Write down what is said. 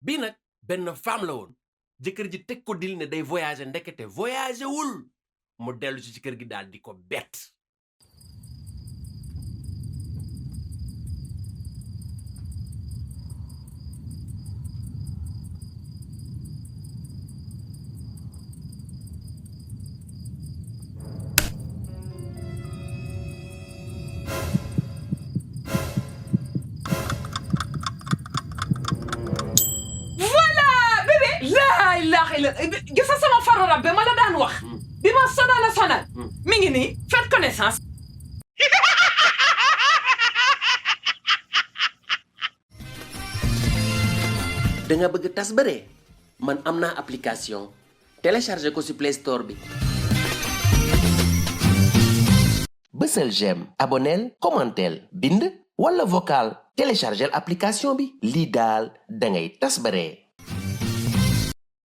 bii nag benn femme la woon jëkkër ji teg ko dil ne day voyager ndekete voyager wul mu dellu ci kër gi daal di ko bett. laa ilaaha illa gisa sama faru rab bi ma la daan wax bi ma sonal mi ngi nii faites connaissance. da nga bëgg Tassbaree man am naa application téléchargé ko ci Play Store bi. Bësël j'aime abonnél commentel bind wala vocal téléchargé application bi lii daal da ngay Tassbaree.